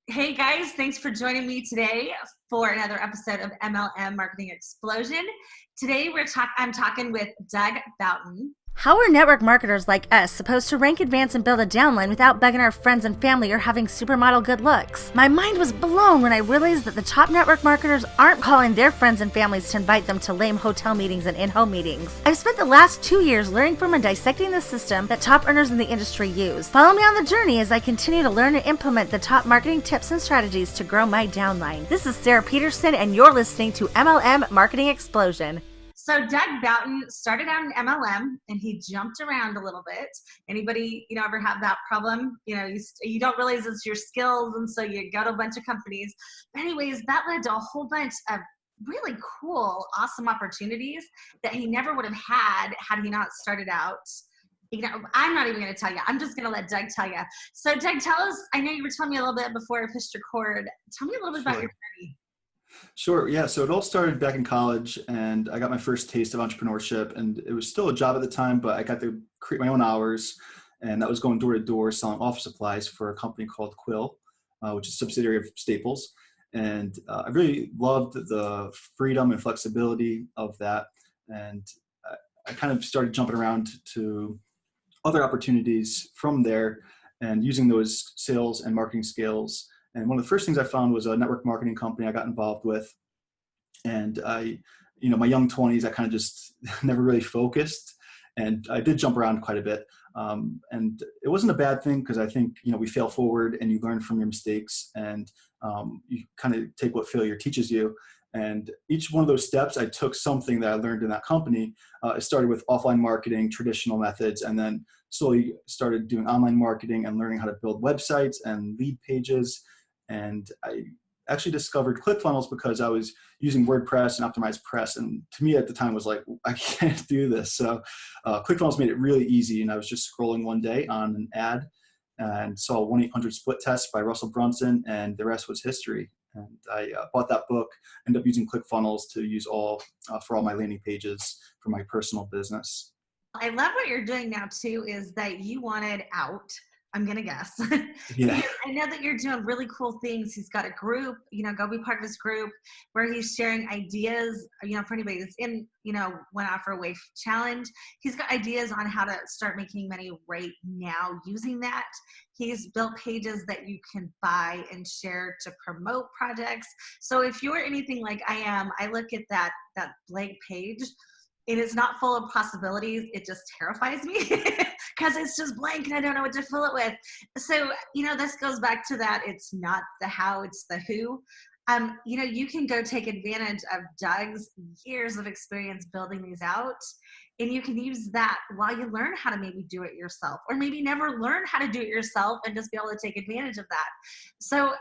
Hey guys, thanks for joining me today for another episode of MLM Marketing Explosion. Today I'm talking with Doug Broughton. How are network marketers like us supposed to rank, advance, and build a downline without begging our friends and family or having supermodel good looks? My mind was blown when I realized that the top network marketers aren't calling their friends and families to invite them to lame hotel meetings and in-home meetings. I've spent the last 2 years learning from and dissecting the system that top earners in the industry use. Follow me on the journey as I continue to learn and implement the top marketing tips and strategies to grow my downline. This is Sarah Peterson, and you're listening to MLM Marketing Explosion. So Doug Broughton started out in MLM and he jumped around a little bit. Anybody, ever have that problem? You don't realize it's your skills, and so you go to a bunch of companies. But anyways, that led to a whole bunch of really cool, awesome opportunities that he never would have had he not started out. I'm not even going to tell you. I'm just going to let Doug tell you. So Doug, tell us, I know you were telling me a little bit before I pushed record. Tell me a little bit about your journey. Sure. Yeah. So it all started back in college, and I got my first taste of entrepreneurship, and it was still a job at the time, but I got to create my own hours, and that was going door to door selling office supplies for a company called Quill, which is a subsidiary of Staples. And I really loved the freedom and flexibility of that. And I kind of started jumping around to other opportunities from there and using those sales and marketing skills. And one of the first things I found was a network marketing company I got involved with. And my young 20s, I kind of just never really focused. And I did jump around quite a bit. And it wasn't a bad thing, because I think, we fail forward and you learn from your mistakes, and you kind of take what failure teaches you. And each one of those steps, I took something that I learned in that company. It started with offline marketing, traditional methods, and then slowly started doing online marketing and learning how to build websites and lead pages. And I actually discovered ClickFunnels because I was using WordPress and Optimized Press. And to me at the time was like, I can't do this. So ClickFunnels made it really easy. And I was just scrolling one day on an ad and saw 1-800-SPLIT test by Russell Brunson, and the rest was history. And I bought that book, ended up using ClickFunnels to use for all my landing pages for my personal business. I love what you're doing now too, is that you wanted out. I'm going to guess. Yeah. I know that you're doing really cool things. He's got a group, go be part of his group where he's sharing ideas, for anybody that's in, One Offer Away challenge. He's got ideas on how to start making money right now using that. He's built pages that you can buy and share to promote projects. So if you're anything like I am, I look at that blank page. It is not full of possibilities. It just terrifies me because it's just blank and I don't know what to fill it with. So, this goes back to that. It's not the how, it's the who. You can go take advantage of Doug's years of experience building these out, and you can use that while you learn how to maybe do it yourself, or maybe never learn how to do it yourself and just be able to take advantage of that. So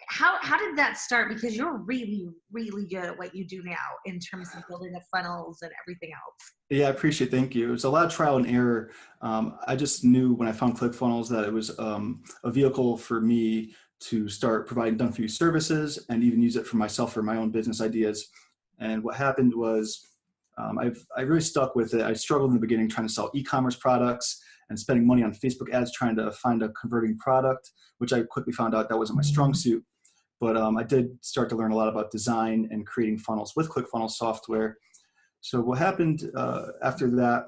how did that start? Because you're really, really good at what you do now in terms of building the funnels and everything else. Yeah, I appreciate it. Thank you. It was a lot of trial and error. I just knew when I found ClickFunnels that it was a vehicle for me to start providing done-for-you services and even use it for myself for my own business ideas. And what happened was I really stuck with it. I struggled in the beginning trying to sell e-commerce products and spending money on Facebook ads trying to find a converting product, which I quickly found out that wasn't my strong suit. But I did start to learn a lot about design and creating funnels with ClickFunnels software. So what happened after that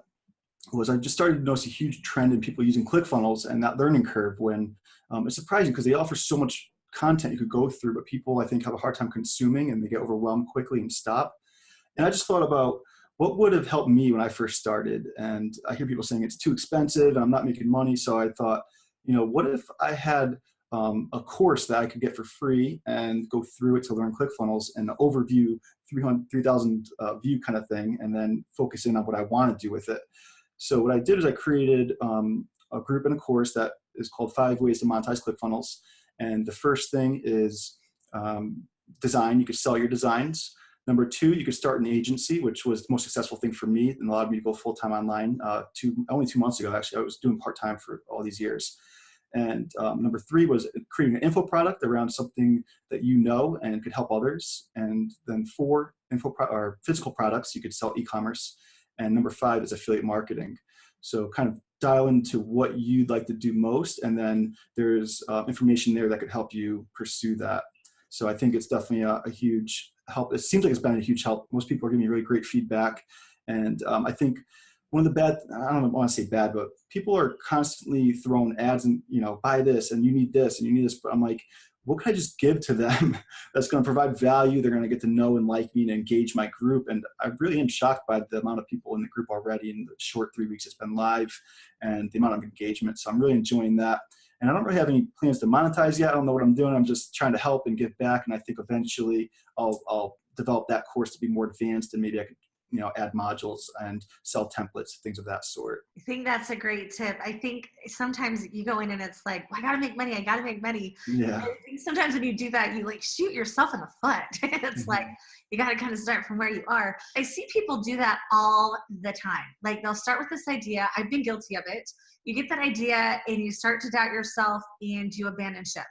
was I just started to notice a huge trend in people using ClickFunnels and that learning curve, when it's surprising because they offer so much content you could go through, but people, I think, have a hard time consuming and they get overwhelmed quickly and stop. And I just thought about what would have helped me when I first started. And I hear people saying it's too expensive and I'm not making money. So I thought, what if I had a course that I could get for free and go through it to learn ClickFunnels, and an overview, 3,000 view kind of thing, and then focus in on what I want to do with it. So what I did is I created a group and a course that is called 5 Ways to Monetize ClickFunnels. And the first thing is design. You could sell your designs. Number 2, you could start an agency, which was the most successful thing for me and allowed me to go full-time online only 2 months ago. Actually, I was doing part-time for all these years. And number 3 was creating an info product around something that and could help others. And then 4, physical products. You could sell e-commerce. And number 5 is affiliate marketing. So kind of dial into what you'd like to do most, and then there's information there that could help you pursue that. So I think it's definitely a huge help. It seems like it's been a huge help. Most people are giving me really great feedback. And I think one of the bad, I don't want to say bad, but people are constantly throwing ads and, buy this and you need this and you need this. But I'm like, what can I just give to them that's going to provide value? They're going to get to know and like me and engage my group. And I really am shocked by the amount of people in the group already in the short 3 weeks it's been live, and the amount of engagement. So I'm really enjoying that. And I don't really have any plans to monetize yet. I don't know what I'm doing. I'm just trying to help and give back. And I think eventually I'll develop that course to be more advanced, and maybe I could add modules and sell templates, things of that sort. I think that's a great tip. I think sometimes you go in and it's like, well, I gotta make money. Yeah. I think sometimes when you do that, you like shoot yourself in the foot. It's like, you gotta kind of start from where you are. I see people do that all the time. Like they'll start with this idea. I've been guilty of it. You get that idea and you start to doubt yourself and you abandon ship.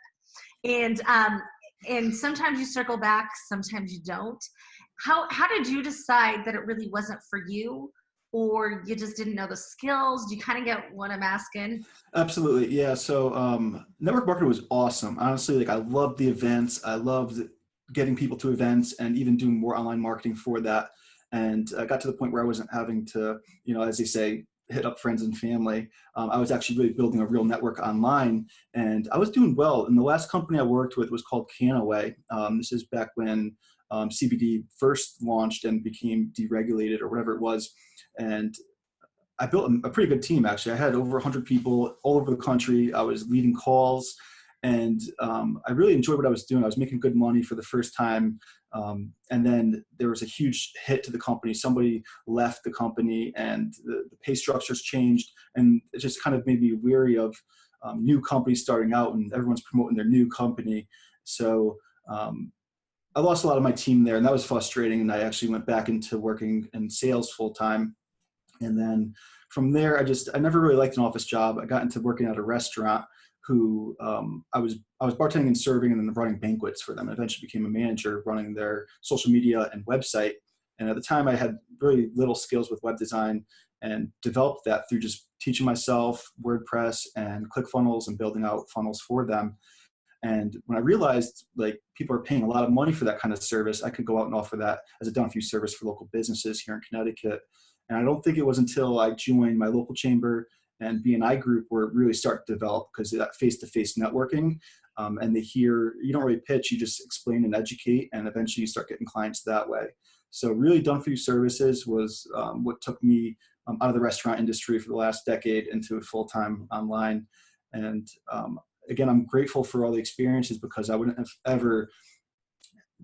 And sometimes you circle back, sometimes you don't. How did you decide that it really wasn't for you, or you just didn't know the skills? Do you kind of get what I'm asking? Absolutely. Yeah. So network marketing was awesome. Honestly, like I loved the events. I loved getting people to events and even doing more online marketing for that. And I got to the point where I wasn't having to, as they say, hit up friends and family. I was actually really building a real network online, and I was doing well. And the last company I worked with was called Canaway. This is back when CBD first launched and became deregulated or whatever it was. And I built a pretty good team, actually. I had over 100 people all over the country. I was leading calls, and I really enjoyed what I was doing. I was making good money for the first time. And then there was a huge hit to the company. Somebody left the company, and the pay structures changed. And it just kind of made me weary of new companies starting out, and everyone's promoting their new company. So I lost a lot of my team there, and that was frustrating. And I actually went back into working in sales full time. And then from there, I never really liked an office job. I got into working at a restaurant who I was bartending and serving, and then running banquets for them. I eventually became a manager running their social media and website. And at the time I had really little skills with web design, and developed that through just teaching myself WordPress and ClickFunnels and building out funnels for them. And when I realized like people are paying a lot of money for that kind of service, I could go out and offer that as a done-for-you service for local businesses here in Connecticut. And I don't think it was until I joined my local chamber and BNI group where it really started to develop, because that face-to-face networking, and you don't really pitch, you just explain and educate, and eventually you start getting clients that way. So really done-for-you services was what took me out of the restaurant industry for the last decade into full-time online. And again, I'm grateful for all the experiences, because I wouldn't have ever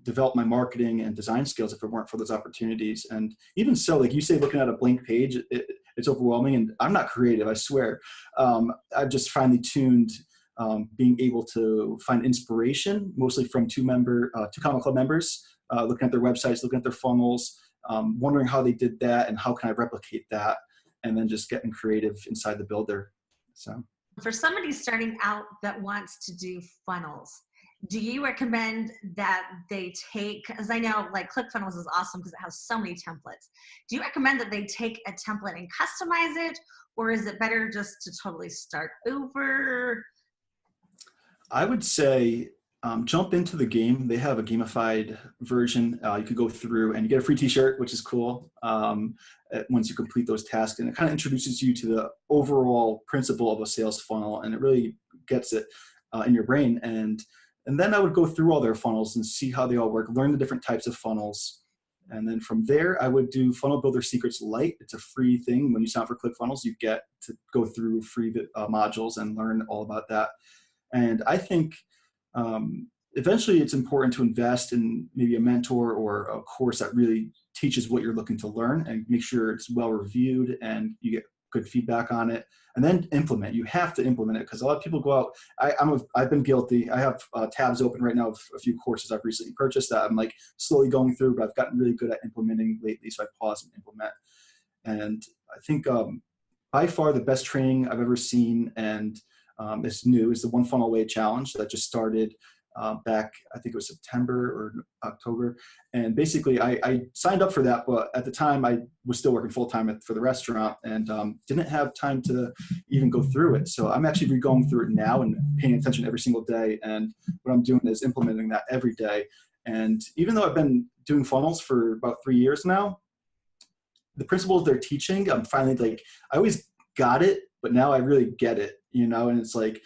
developed my marketing and design skills if it weren't for those opportunities. And even so, like you say, looking at a blank page, it's overwhelming, and I'm not creative, I swear. I've just finely tuned being able to find inspiration, mostly from two Common Club members, looking at their websites, looking at their funnels, wondering how they did that and how can I replicate that, and then just getting creative inside the builder. So for somebody starting out that wants to do funnels, do you recommend that they take, because I know like ClickFunnels is awesome because it has so many templates. Do you recommend that they take a template and customize it, or is it better just to totally start over? I would say jump into the game. They have a gamified version. You could go through and you get a free t-shirt, which is cool, once you complete those tasks. And it kind of introduces you to the overall principle of a sales funnel, and it really gets it in your brain. And then I would go through all their funnels and see how they all work, learn the different types of funnels. And then from there, I would do Funnel Builder Secrets Lite. It's a free thing. When you sign up for ClickFunnels, you get to go through free modules and learn all about that. And I think eventually it's important to invest in maybe a mentor or a course that really teaches what you're looking to learn, and make sure it's well reviewed and you get good feedback on it, and then implement. You have to implement it, because a lot of people go out. I've been guilty. I have tabs open right now of a few courses I've recently purchased that I'm like slowly going through, but I've gotten really good at implementing lately. So I pause and implement. And I think by far the best training I've ever seen, and it's new, is the One Funnel Away Challenge that just started back, I think it was September or October. And basically I signed up for that, but at the time I was still working full-time for the restaurant and didn't have time to even go through it. So I'm actually going through it now and paying attention every single day. And what I'm doing is implementing that every day. And even though I've been doing funnels for about 3 years now, the principles they're teaching, I'm finally like, I always got it, but now I really get it, and it's like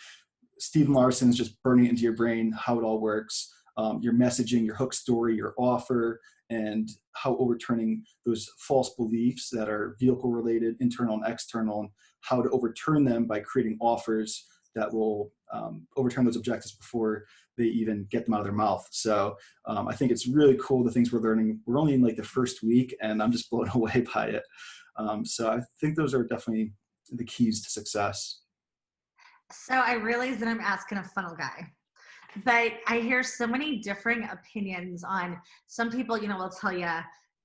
Stephen Larson's just burning it into your brain, how it all works, your messaging, your hook story, your offer, and how overturning those false beliefs that are vehicle related, internal and external, and how to overturn them by creating offers that will overturn those objectives before they even get them out of their mouth. So I think it's really cool, the things we're learning. We're only in like the first week and I'm just blown away by it. So I think those are definitely the keys to success. So I realize that I'm asking a funnel guy, but I hear so many differing opinions on some people, will tell you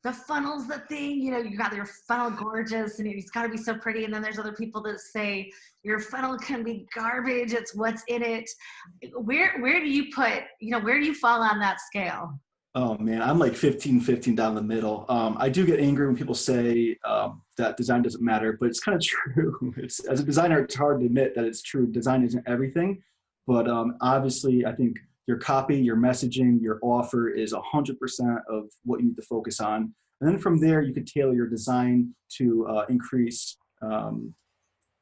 the funnel's the thing, you got your funnel gorgeous and it's got to be so pretty. And then there's other people that say your funnel can be garbage. It's what's in it. Where do you put, where do you fall on that scale? Oh man, I'm like 15-15 down the middle. I do get angry when people say that design doesn't matter, but it's kind of true. As a designer, it's hard to admit that it's true. Design isn't everything, but obviously I think your copy, your messaging, your offer is 100% of what you need to focus on. And then from there, you can tailor your design to increase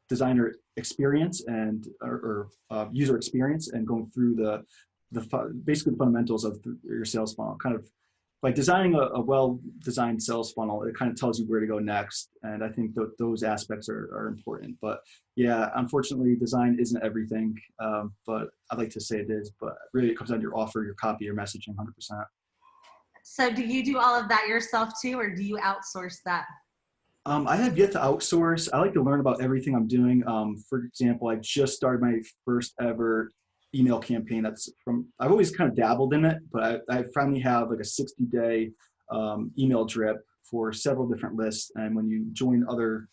designer experience and or user experience, and going through basically the fundamentals of your sales funnel. Kind of by designing a well-designed sales funnel, it kind of tells you where to go next. And I think those aspects are important. But yeah, unfortunately, design isn't everything. But I'd like to say it is. But really, it comes down to your offer, your copy, your messaging, 100%. So do you do all of that yourself too, or do you outsource that? I have yet to outsource. I like to learn about everything I'm doing. For example, I just started my first ever email campaign. I've always kind of dabbled in it, but I finally have like a 60-day email drip for several different lists. And when you join or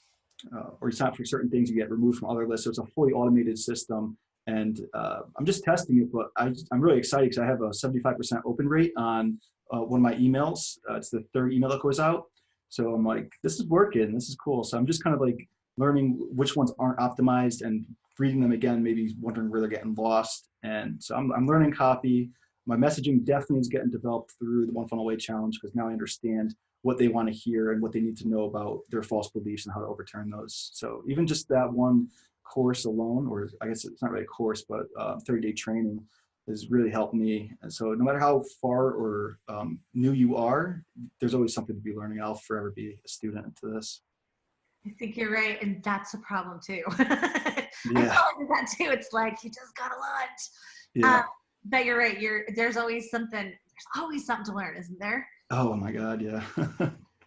you sign up for certain things, you get removed from other lists. So it's a fully automated system. And I'm just testing it, but I'm really excited because I have a 75% open rate on one of my emails. It's the third email that goes out. So I'm like, this is working. This is cool. So I'm just kind of like learning which ones aren't optimized and reading them again, maybe wondering where they're getting lost. And so I'm learning copy. My messaging definitely is getting developed through the One Funnel Away Challenge, because now I understand what they want to hear and what they need to know about their false beliefs and how to overturn those. So even just that one course alone, or I guess it's not really a course, but 30-day training has really helped me. And so no matter how far or new you are, there's always something to be learning. I'll forever be a student into this. I think you're right. And that's a problem too. Yeah. I thought that too. It's like, you just got a lot. Yeah. But you're right. There's always something to learn, isn't there? Oh my God. Yeah.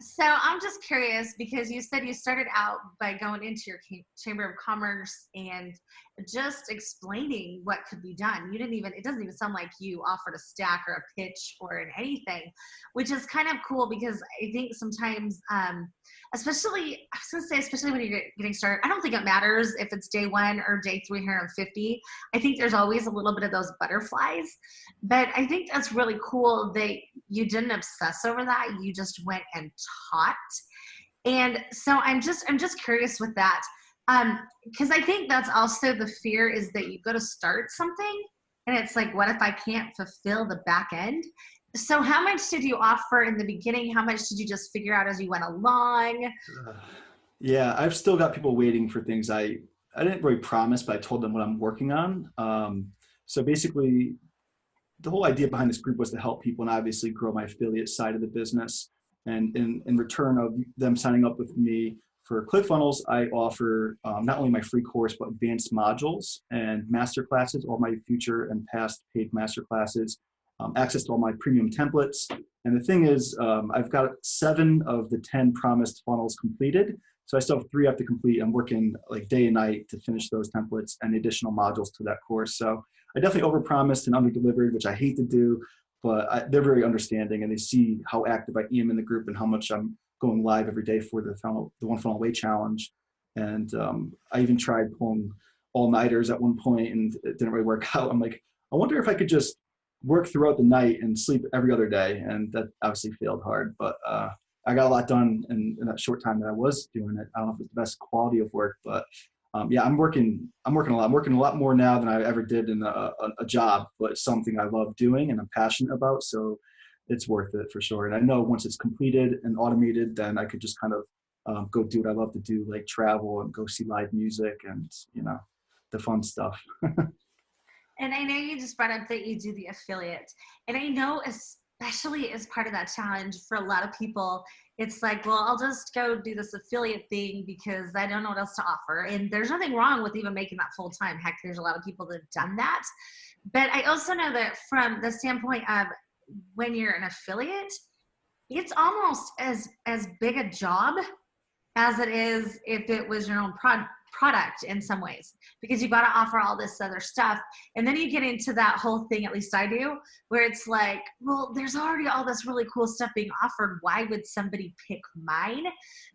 So I'm just curious, because you said you started out by going into your Chamber of Commerce and just explaining what could be done. It doesn't even sound like you offered a stack or a pitch or anything, which is kind of cool, because I think sometimes, especially when you're getting started, I don't think it matters if it's day 1 or day 350. I think there's always a little bit of those butterflies, but I think that's really cool that you didn't obsess over that. You just went and taught. And so I'm just curious with that. Because I think that's also the fear, is that you go to start something and it's like, what if I can't fulfill the back end? So how much did you offer in the beginning? How much did you just figure out as you went along? Yeah, I've still got people waiting for things I didn't really promise, but I told them what I'm working on. So basically, the whole idea behind this group was to help people and obviously grow my affiliate side of the business. And in return of them signing up with me for ClickFunnels, I offer not only my free course, but advanced modules and masterclasses, all my future and past paid masterclasses, access to all my premium templates. And the thing is, I've got 7 of the 10 promised funnels completed. So I still have 3 I have to complete. I'm working like day and night to finish those templates and additional modules to that course. So I definitely overpromised and underdelivered, which I hate to do, but they're very understanding, and they see how active I am in the group and how much I'm going live every day for the One Funnel Away Challenge. And I even tried pulling all-nighters at one point, and it didn't really work out. I'm like, I wonder if I could just work throughout the night and sleep every other day. And that obviously failed hard, but I got a lot done in that short time that I was doing it. I don't know if it's the best quality of work, but yeah, I'm working a lot. I'm working a lot more now than I ever did in a job, but it's something I love doing and I'm passionate about. So it's worth it for sure. And I know once it's completed and automated, then I could just kind of go do what I love to do, like travel and go see live music and, the fun stuff. And I know you just brought up that you do the affiliate. And I know especially as part of that challenge for a lot of people, it's like, well, I'll just go do this affiliate thing because I don't know what else to offer. And there's nothing wrong with even making that full time. Heck, there's a lot of people that have done that. But I also know that from the standpoint of when you're an affiliate, it's almost as big a job as it is if it was your own product in some ways, because you got to offer all this other stuff. And then you get into that whole thing, at least I do, where it's like, well, there's already all this really cool stuff being offered. Why would somebody pick mine?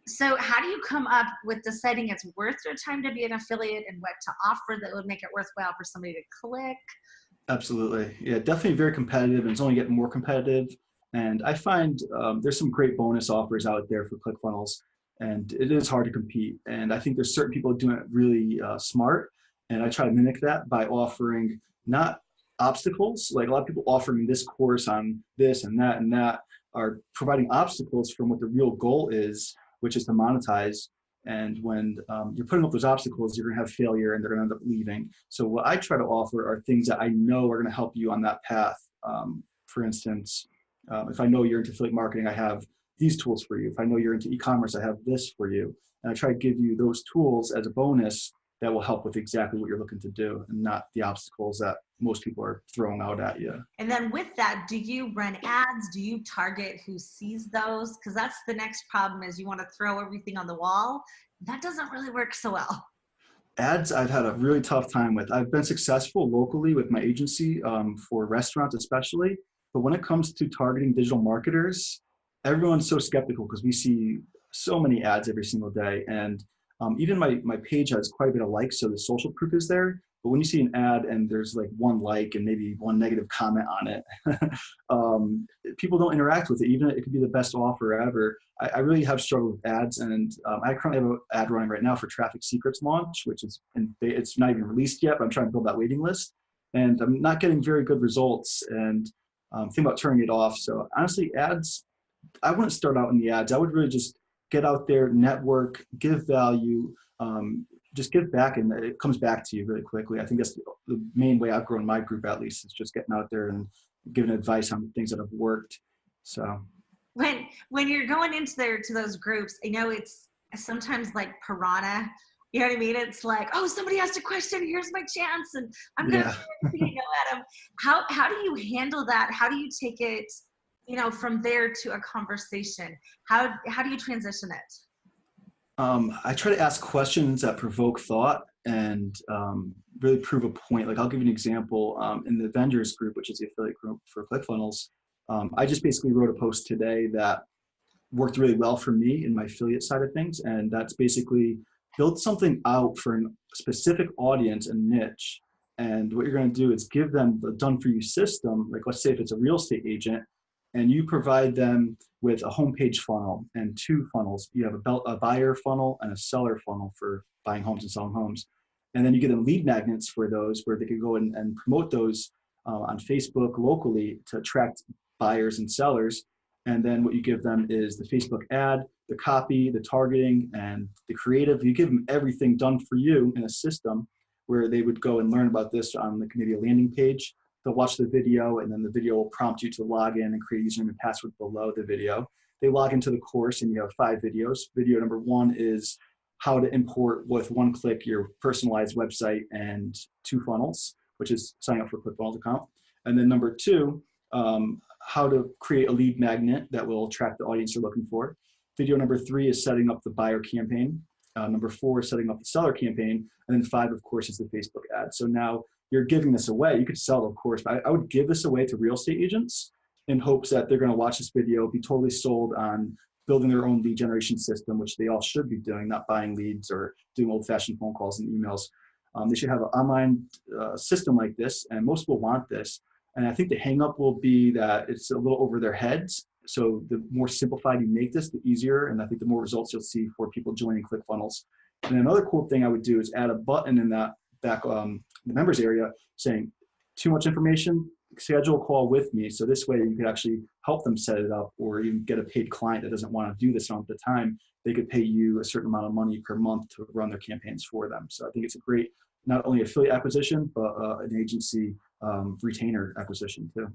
So how do you come up with deciding it's worth your time to be an affiliate and what to offer that would make it worthwhile for somebody to click? Absolutely. Yeah, definitely very competitive, and it's only getting more competitive. And I find there's some great bonus offers out there for ClickFunnels, and it is hard to compete. And I think there's certain people doing it really smart, and I try to mimic that by offering not obstacles. Like a lot of people offering this course on this and that are providing obstacles from what the real goal is, which is to monetize. And when you're putting up those obstacles, you're going to have failure and they're going to end up leaving. So what I try to offer are things that I know are going to help you on that path. For instance, if I know you're into affiliate marketing, I have these tools for you. If I know you're into e-commerce, I have this for you. And I try to give you those tools as a bonus that will help with exactly what you're looking to do, and not the obstacles that most people are throwing out at you. And then with that, do you run ads? Do you target who sees those? Because that's the next problem, is you want to throw everything on the wall. That doesn't really work so well. Ads, I've had a really tough time with. I've been successful locally with my agency for restaurants especially, but when it comes to targeting digital marketers, everyone's so skeptical because we see so many ads every single day. And even my page has quite a bit of likes, so the social proof is there. But when you see an ad and there's like one like and maybe one negative comment on it, people don't interact with it. Even it could be the best offer ever. I really have struggled with ads, and I currently have an ad running right now for Traffic Secrets launch, which is it's not even released yet, but I'm trying to build that waiting list, and I'm not getting very good results. And think about turning it off. So honestly, ads, I wouldn't start out in the ads. I would really just get out there, network, give value, just give back, and it comes back to you really quickly. I think that's the main way I've grown my group, at least, is just getting out there and giving advice on things that have worked. So when you're going into to those groups, I know it's sometimes like piranha. You know what I mean? It's like, oh, somebody asked a question. Here's my chance, and I'm gonna throw everything I know at them. How do you handle that? How do you take it, from there to a conversation? How do you transition it? I try to ask questions that provoke thought and really prove a point. Like I'll give you an example. In the vendors group, which is the affiliate group for ClickFunnels, I just basically wrote a post today that worked really well for me in my affiliate side of things. And that's basically build something out for a specific audience and niche. And what you're going to do is give them the done for you system. Like let's say if it's a real estate agent, and you provide them with a homepage funnel and two funnels. You have a buyer funnel and a seller funnel for buying homes and selling homes. And then you give them lead magnets for those, where they can go and promote those on Facebook locally to attract buyers and sellers. And then what you give them is the Facebook ad, the copy, the targeting, and the creative. You give them everything done for you in a system where they would go and learn about this on like maybe a landing page. They'll watch the video, and then the video will prompt you to log in and create a username and password below the video. They log into the course, and you have 5 videos. Video number 1 is how to import with one click your personalized website and 2 funnels, which is signing up for a ClickFunnels account. And then number 2, how to create a lead magnet that will attract the audience you're looking for. Video number 3 is setting up the buyer campaign. Number 4 is setting up the seller campaign. And then 5, of course, is the Facebook ad. So now you're giving this away. You could sell it, of course, but I would give this away to real estate agents in hopes that they're going to watch this video, be totally sold on building their own lead generation system, which they all should be doing, not buying leads or doing old-fashioned phone calls and emails. They should have an online system like this, and most people want this. And I think the hang up will be that it's a little over their heads. So the more simplified you make this, the easier. And I think the more results you'll see for people joining ClickFunnels. And another cool thing I would do is add a button in that back the members area saying, too much information, schedule a call with me. So this way you could actually help them set it up, or even get a paid client that doesn't want to do this at the time. They could pay you a certain amount of money per month to run their campaigns for them. So I think it's a great, not only affiliate acquisition, but an agency retainer acquisition too.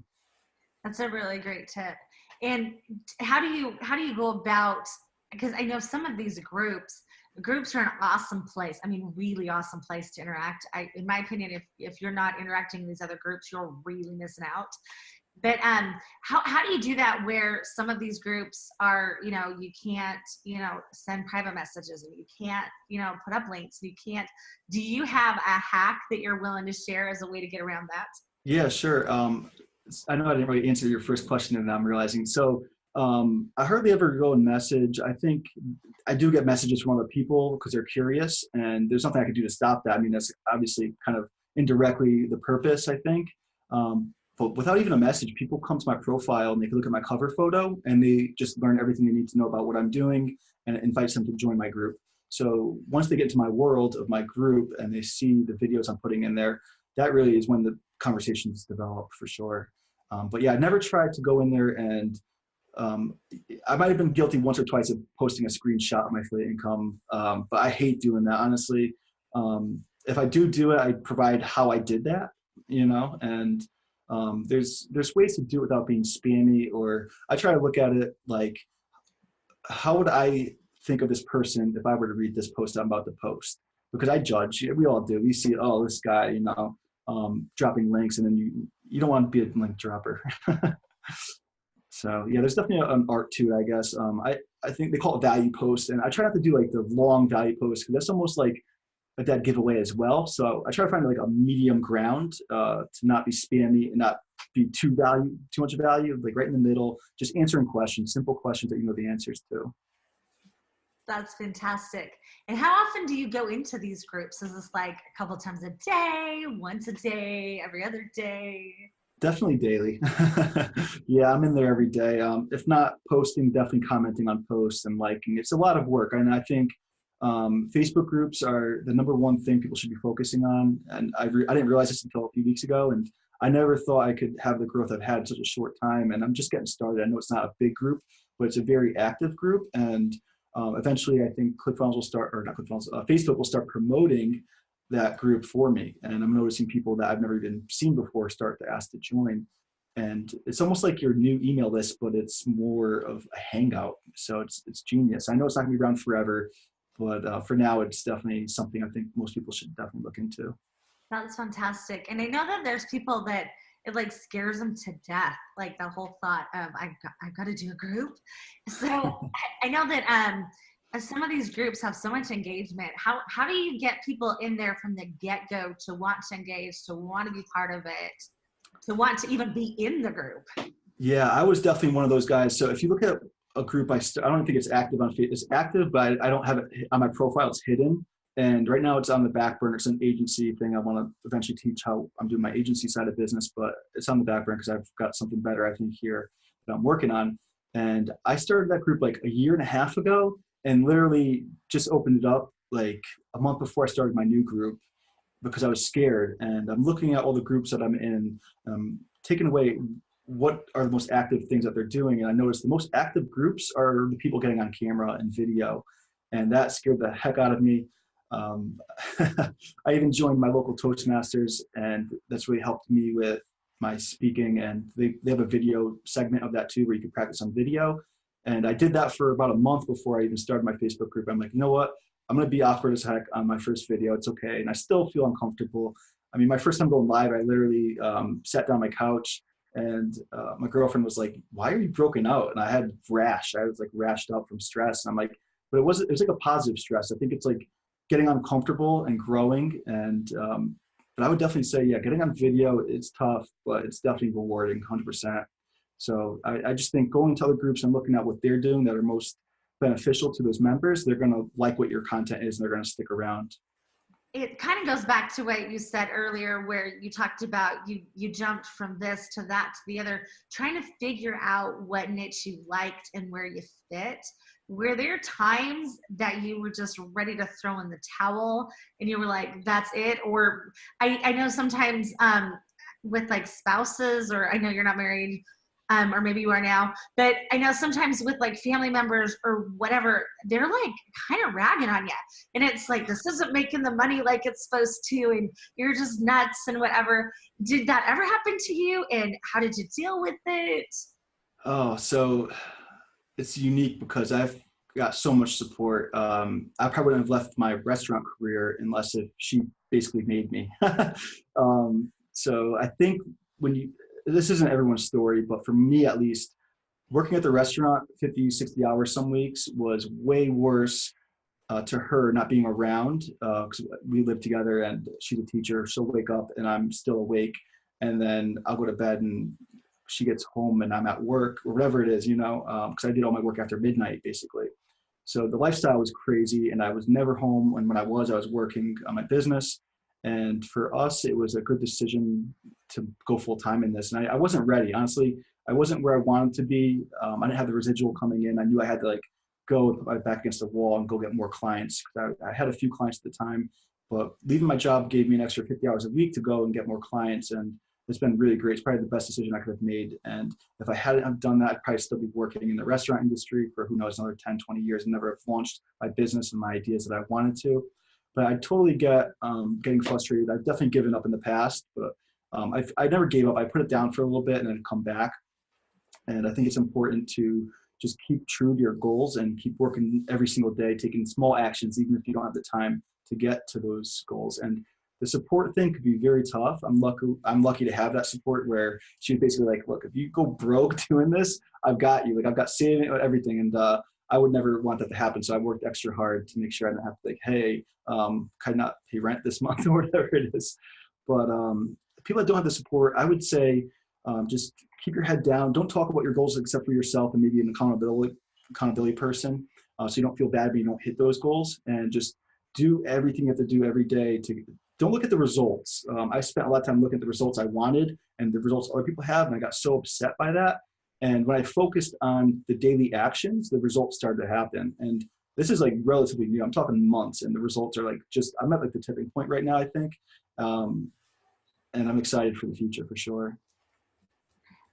That's a really great tip. And how do you go about, because I know some of these groups are an awesome place. I mean, really awesome place to interact. In my opinion, if you're not interacting in these other groups, you're really missing out. But how do you do that where some of these groups are, you can't, send private messages, and you can't, put up links, and you can't, do you have a hack that you're willing to share as a way to get around that? Yeah, sure. I know I didn't really answer your first question, and I'm realizing. So I hardly ever go and message. I think I do get messages from other people because they're curious, and there's nothing I can do to stop that. I mean, that's obviously kind of indirectly the purpose, I think. But without even a message, people come to my profile and they can look at my cover photo, and they just learn everything they need to know about what I'm doing, and it invites them to join my group. So once they get into my world of my group and they see the videos I'm putting in there, that really is when the conversations develop for sure. But yeah, I never tried to go in there and I might have been guilty once or twice of posting a screenshot of my affiliate income, but I hate doing that, honestly. If I do it, I provide how I did that, and there's ways to do it without being spammy, or I try to look at it like, how would I think of this person if I were to read this post I'm about to post? Because I judge, we all do. We see, oh, this guy, dropping links, and then you don't want to be a link dropper. So yeah, there's definitely an art to it, I guess. I think they call it value posts, and I try not to do like the long value posts, because that's almost like a dead giveaway as well. So I try to find like a medium ground to not be spammy and not be too much value, like right in the middle, just answering questions, simple questions that you know the answers to. That's fantastic. And how often do you go into these groups? Is this like a couple times a day, once a day, every other day? Definitely daily. Yeah, I'm in there every day. If not posting, definitely commenting on posts and liking. It's a lot of work. And I think Facebook groups are the number one thing people should be focusing on. And I didn't realize this until a few weeks ago. And I never thought I could have the growth I've had in such a short time. And I'm just getting started. I know it's not a big group, but it's a very active group. And eventually, I think ClickFunnels will start, or not ClickFunnels, Facebook will start promoting that group for me. And I'm noticing people that I've never even seen before start to ask to join. And it's almost like your new email list, but it's more of a hangout. So it's genius. I know it's not gonna be around forever, but for now, it's definitely something I think most people should definitely look into. That's fantastic. And I know that there's people that it like scares them to death, like the whole thought of I've got to do a group. So I know that some of these groups have so much engagement. How do you get people in there from the get-go to want to engage, to want to be part of it, to want to even be in the group? Yeah, I was definitely one of those guys. So if you look at a group, I don't think it's active on Facebook. It's active, but I don't have it on my profile. It's hidden. And right now it's on the back burner. It's an agency thing. I want to eventually teach how I'm doing my agency side of business, but it's on the back burner because I've got something better, I think, here that I'm working on. And I started that group like a year and a half ago, and literally just opened it up like a month before I started my new group because I was scared. And I'm looking at all the groups that I'm in, taking away what are the most active things that they're doing. And I noticed the most active groups are the people getting on camera and video. And that scared the heck out of me. I even joined my local Toastmasters, and that's really helped me with my speaking. And they have a video segment of that too, where you can practice on video. And I did that for about a month before I even started my Facebook group. I'm like, you know what? I'm going to be awkward as heck on my first video. It's okay. And I still feel uncomfortable. I mean, my first time going live, I literally sat down on my couch, and my girlfriend was like, why are you broken out? And I had rash. I was like rashed up from stress. And I'm like, but it was like a positive stress. I think it's like getting uncomfortable and growing. And but I would definitely say, yeah, getting on video, it's tough, but it's definitely rewarding, 100%. So I just think going to other groups and looking at what they're doing that are most beneficial to those members, they're going to like what your content is, and they're going to stick around. It kind of goes back to what you said earlier, where you talked about you jumped from this to that to the other, trying to figure out what niche you liked and where you fit. Were there times that you were just ready to throw in the towel and you were like, that's it? Or I know sometimes with like spouses, or I know you're not married, or maybe you are now, but I know sometimes with like family members or whatever, they're like kind of ragging on you. And it's like, this isn't making the money like it's supposed to, and you're just nuts and whatever. Did that ever happen to you? And how did you deal with it? Oh, so it's unique because I've got so much support. I probably wouldn't have left my restaurant career unless if she basically made me. So I think this isn't everyone's story, but for me at least, working at the restaurant 50, 60 hours some weeks was way worse to her not being around, because we live together and she's a teacher. She'll wake up and I'm still awake, and then I'll go to bed and she gets home and I'm at work or whatever it is, because I did all my work after midnight basically. So the lifestyle was crazy and I was never home. And when I was working on my business. And for us, it was a good decision to go full time in this. And I wasn't ready, honestly. I wasn't where I wanted to be. I didn't have the residual coming in. I knew I had to like go put my back against the wall and go get more clients. I had a few clients at the time, but leaving my job gave me an extra 50 hours a week to go and get more clients. And it's been really great. It's probably the best decision I could have made. And if I hadn't have done that, I'd probably still be working in the restaurant industry for who knows, another 10, 20 years, and never have launched my business and my ideas that I wanted to. But I totally get getting frustrated. I've definitely given up in the past, but I never gave up. I put it down for a little bit and then come back. And I think it's important to just keep true to your goals and keep working every single day, taking small actions, even if you don't have the time to get to those goals. And the support thing could be very tough. I'm lucky to have that support where she's basically like, look, if you go broke doing this, I've got you. Like I've got saving everything. And I would never want that to happen. So I worked extra hard to make sure I didn't have to like, hey, can I not pay rent this month or whatever it is. But people that don't have the support, I would say just keep your head down. Don't talk about your goals except for yourself and maybe an accountability person, so you don't feel bad when you don't hit those goals. And just do everything you have to do every day. Don't look at the results. I spent a lot of time looking at the results I wanted and the results other people have, and I got so upset by that. And when I focused on the daily actions, the results started to happen. And this is like relatively new. I'm talking months, and the results are like I'm at like the tipping point right now, I think. And I'm excited for the future for sure.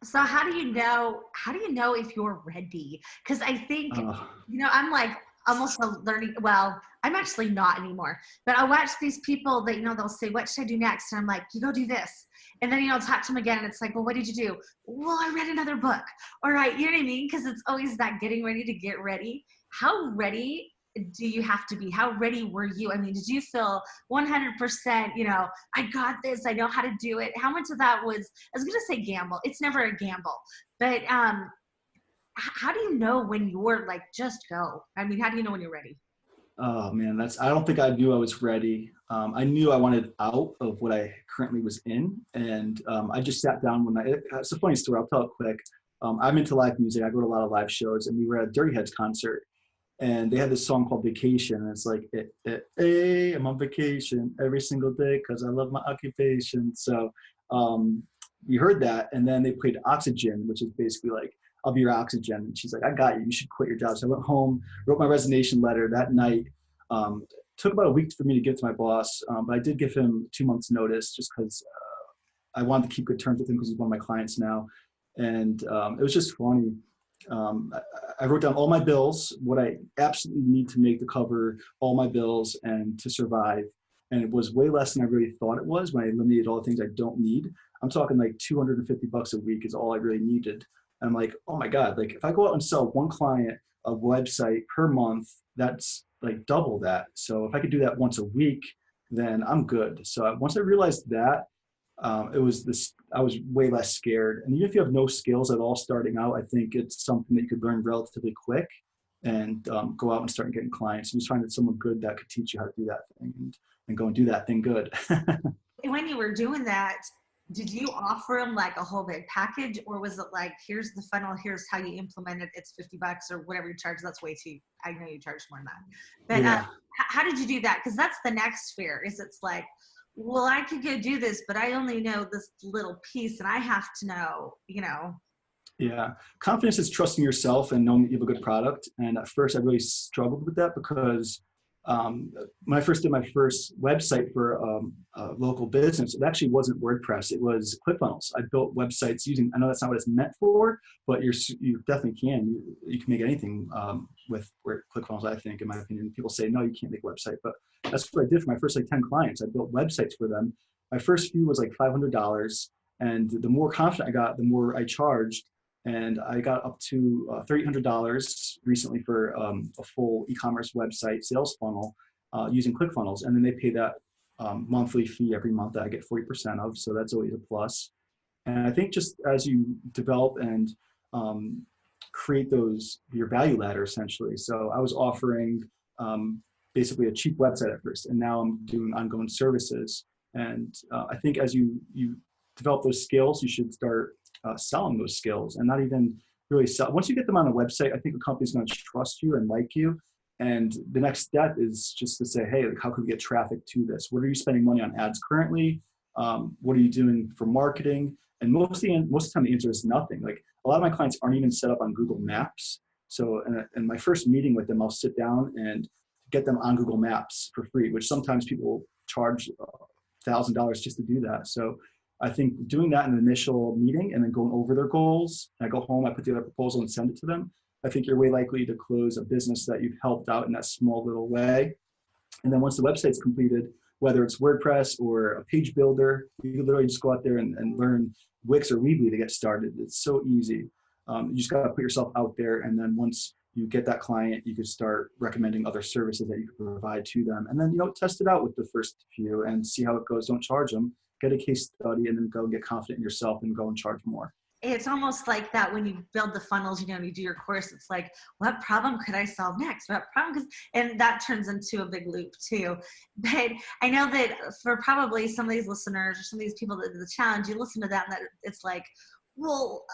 So how do you know if you're ready? Because I think, I'm like almost learning, well, I'm actually not anymore, but I watch these people that, they'll say, what should I do next? And I'm like, you go do this. And then, I'll talk to them again and it's like, well, what did you do? Well, I read another book. All right. You know what I mean? Because it's always that getting ready to get ready. How ready do you have to be? How ready were you? I mean, did you feel 100%, I got this, I know how to do it? How much of that was, I was going to say gamble. It's never a gamble, but how do you know when you're like, just go? I mean, how do you know when you're ready? Oh man, I don't think I knew I was ready. I knew I wanted out of what I currently was in. And I just sat down it's a funny story. I'll tell it quick. I'm into live music. I go to a lot of live shows, and we were at a Dirty Heads concert. And they had this song called Vacation. And it's like, hey, I'm on vacation every single day because I love my occupation. So we heard that. And then they played Oxygen, which is basically like, I'll be your oxygen. And she's like, I got you. You should quit your job. So I went home, wrote my resignation letter that night. Took about a week for me to give to my boss. But I did give him 2 months notice just because I wanted to keep good terms with him because he's one of my clients now. And it was just funny. I wrote down all my bills, what I absolutely need to make to cover all my bills and to survive. And it was way less than I really thought it was when I eliminated all the things I don't need. I'm talking like $250 a week is all I really needed. And I'm like, oh my God, like if I go out and sell one client a website per month, that's like double that. So if I could do that once a week, then I'm good. So once I realized that, I was way less scared. And even if you have no skills at all starting out, I think it's something that you could learn relatively quick and go out and start getting clients and just find someone good that could teach you how to do that thing and go and do that thing good. When you were doing that, did you offer them like a whole big package, or was it like, here's the funnel, here's how you implement it, it's $50 or whatever you charge? That's way too, I know you charge more than that. But Yeah. how did you do that? Because that's the next fear, is it's like, well, I could go do this, but I only know this little piece and I have to know, Yeah. Confidence is trusting yourself and knowing that you have a good product. And at first I really struggled with that because when I first did my first website for a local business, it actually wasn't WordPress. It was ClickFunnels. I built websites using, I know that's not what it's meant for, but you definitely can. You can make anything with ClickFunnels, I think, in my opinion. People say, no, you can't make a website. But that's what I did for my first like 10 clients. I built websites for them. My first few was like $500. And the more confident I got, the more I charged. And I got up to $3,800 recently for a full e-commerce website sales funnel using ClickFunnels. And then they pay that monthly fee every month that I get 40% of. So that's always a plus. And I think just as you develop and create your value ladder essentially. So I was offering basically a cheap website at first, and now I'm doing ongoing services. And I think as you develop those skills, you should start selling those skills, and not even really sell. Once you get them on a website, I think a company's going to trust you and like you. And the next step is just to say, hey, like, how can we get traffic to this? What are you spending money on ads currently? What are you doing for marketing? And most of the time the answer is nothing. Like a lot of my clients aren't even set up on Google Maps. So in my first meeting with them, I'll sit down and get them on Google Maps for free, which sometimes people charge $1,000 just to do that. So I think doing that in an initial meeting and then going over their goals, I go home, I put together a proposal and send it to them. I think you're way likely to close a business that you've helped out in that small little way. And then once the website's completed, whether it's WordPress or a page builder, you can literally just go out there and learn Wix or Weebly to get started. It's so easy. You just got to put yourself out there. And then once you get that client, you can start recommending other services that you can provide to them. And then, test it out with the first few and see how it goes. Don't charge them. Get a case study and then go and get confident in yourself and go and charge more. It's almost like that when you build the funnels, and you do your course, it's like, what problem could I solve next? What problem? And that turns into a big loop too. But I know that for probably some of these listeners or some of these people that do the challenge, you listen to that and that it's like, well,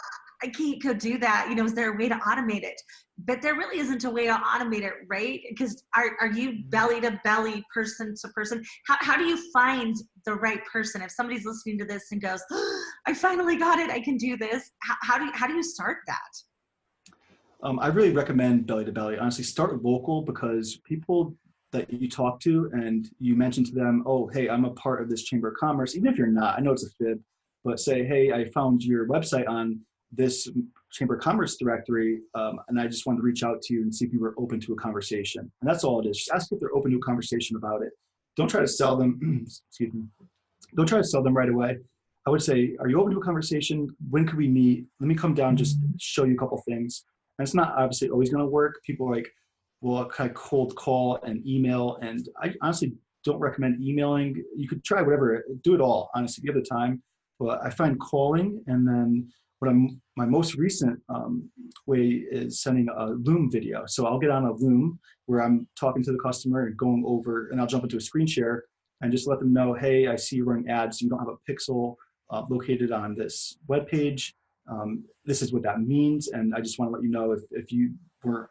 I can't go do that. Is there a way to automate it? But there really isn't a way to automate it, right? Because are you belly to belly, person to person? How do you find the right person? If somebody's listening to this and goes, oh, I finally got it, I can do this. How do you start that? I really recommend belly to belly. Honestly, start local, because people that you talk to and you mention to them, oh, hey, I'm a part of this Chamber of Commerce. Even if you're not, I know it's a fib, but say, hey, I found your website on this Chamber of Commerce directory, and I just wanted to reach out to you and see if you were open to a conversation. And that's all it is. Just ask if they're open to a conversation about it. Don't try to sell them. Excuse me. Don't try to sell them right away. I would say, are you open to a conversation? When could we meet? Let me come down, just show you a couple things. And it's not obviously always going to work. People are like, well, kind of cold call and email. And I honestly don't recommend emailing. You could try whatever, do it all, honestly, if you have the time. But I find calling, and then my most recent way is sending a Loom video. So I'll get on a Loom where I'm talking to the customer and going over, and I'll jump into a screen share and just let them know, hey, I see you running ads. You don't have a pixel located on this web page. This is what that means. And I just want to let you know if you were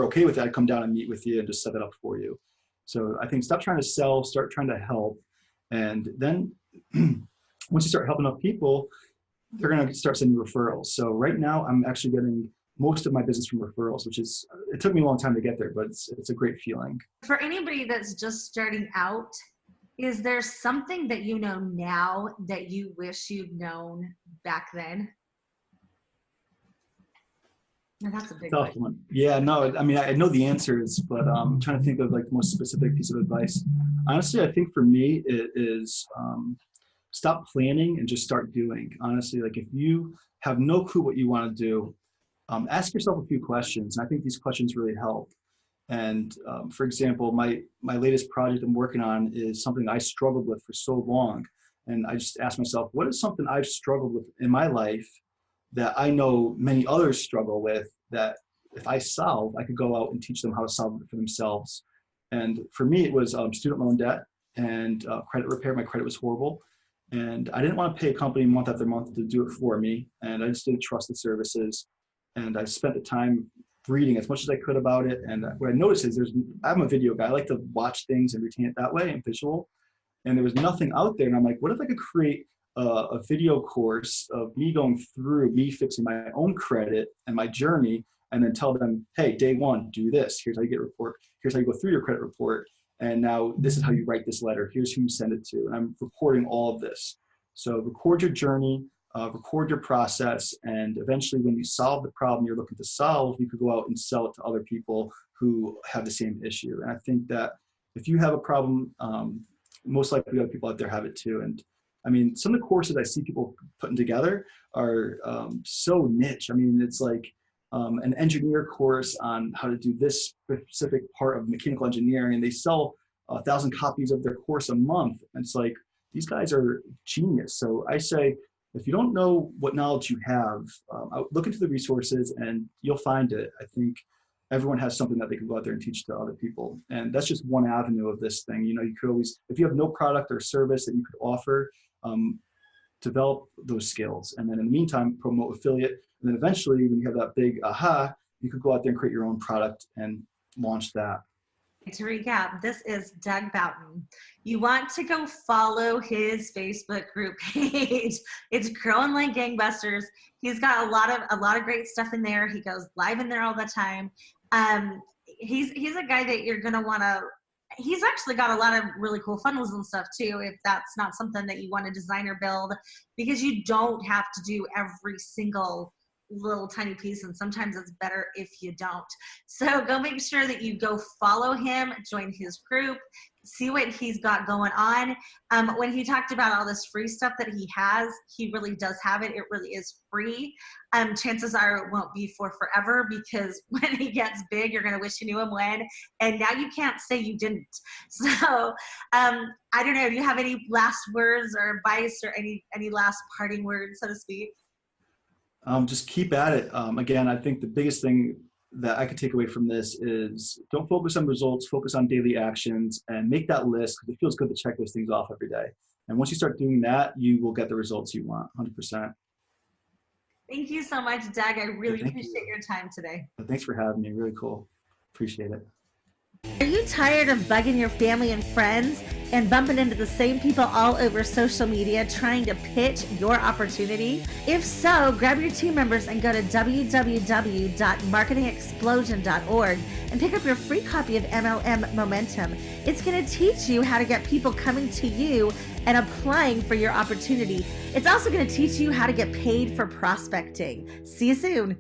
okay with that, I'd come down and meet with you and just set it up for you. So I think stop trying to sell, start trying to help. And then once you start helping other people, they're going to start sending referrals. So right now I'm actually getting most of my business from referrals, which is, it took me a long time to get there, but it's a great feeling. For anybody that's just starting out, is there something that you know now that you wish you'd known back then? No, that's a big Tough one. Yeah, no, I mean, I know the answers, but I'm trying to think of like the most specific piece of advice. Honestly, I think for me, it is stop planning and just start doing. Honestly, like if you have no clue what you want to do, ask yourself a few questions. And I think these questions really help. And for example, my latest project I'm working on is something I struggled with for so long. And I just asked myself, what is something I've struggled with in my life that I know many others struggle with, that if I solve, I could go out and teach them how to solve it for themselves. And for me, it was student loan debt and credit repair. My credit was horrible. And I didn't want to pay a company month after month to do it for me. And I just didn't trust the services. And I spent the time reading as much as I could about it. And what I noticed is I'm a video guy. I like to watch things and retain it that way and visual. And there was nothing out there. And I'm like, what if I could create a video course of me going through me fixing my own credit and my journey, and then tell them, hey, day one, do this. Here's how you get a report. Here's how you go through your credit report. And now this is how you write this letter. Here's who you send it to. And I'm recording all of this. So record your journey, record your process, and eventually when you solve the problem you're looking to solve, you could go out and sell it to other people who have the same issue. And I think that if you have a problem, most likely other people out there have it too. And I mean, some of the courses I see people putting together are so niche. I mean, it's like an engineer course on how to do this specific part of mechanical engineering, and they sell 1,000 copies of their course a month. And it's like, these guys are genius. So I say, if you don't know what knowledge you have, look into the resources and you'll find it. I think everyone has something that they can go out there and teach to other people. And that's just one avenue of this thing. You know, you could always, if you have no product or service that you could offer, develop those skills. And then in the meantime, promote affiliate. And then eventually when you have that big aha, you could go out there and create your own product and launch that. To recap, this is Doug Broughton. You want to go follow his Facebook group page. It's growing like gangbusters. He's got a lot of great stuff in there. He goes live in there all the time. He's a guy that you're gonna want to. He's actually got a lot of really cool funnels and stuff too, if that's not something that you want to design or build, because you don't have to do every single little tiny piece, and sometimes it's better if you don't. So go make sure that you go follow him, join his group, see what he's got going on. When he talked about all this free stuff that he has, he really does have it. It really is free. Chances are it won't be for forever, because when he gets big, you're going to wish you knew him when, and now you can't say you didn't. So I don't know, do you have any last words or advice or any last parting words, so to speak? Just keep at it. Again, I think the biggest thing that I could take away from this is don't focus on results, focus on daily actions, and make that list, because it feels good to check those things off every day. And once you start doing that, you will get the results you want, 100%. Thank you so much, Doug. I really appreciate your time today. Thanks for having me. Really cool. Appreciate it. Are you tired of bugging your family and friends and bumping into the same people all over social media trying to pitch your opportunity? If so, grab your team members and go to www.marketingexplosion.org and pick up your free copy of MLM Momentum. It's going to teach you how to get people coming to you and applying for your opportunity. It's also going to teach you how to get paid for prospecting. See you soon.